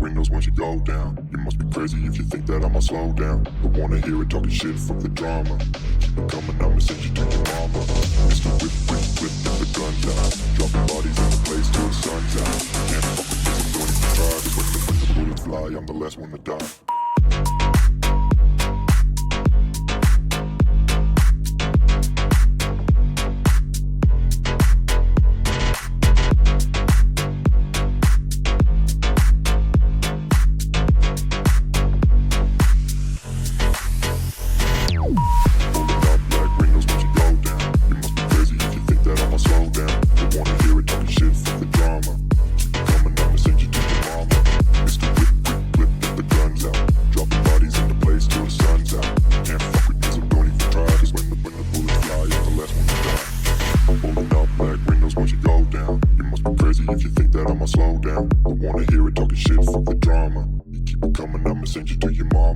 windows once you go down. You must be crazy if you think that I'ma slow down. Don't wanna hear it talking shit, fuck the drama. Keep it coming, I'ma send you to your mama. Mr. Whip, whip, whip, get the guns out. Dropping bodies in the place till the sun's out. Can't fuck with this, I'm doing it to try. Cause when the bullets fly, I'm the last one to die. If you think that I'ma slow down, don't wanna hear it talking shit, fuck the drama. You keep it coming, I'ma send you to your mom.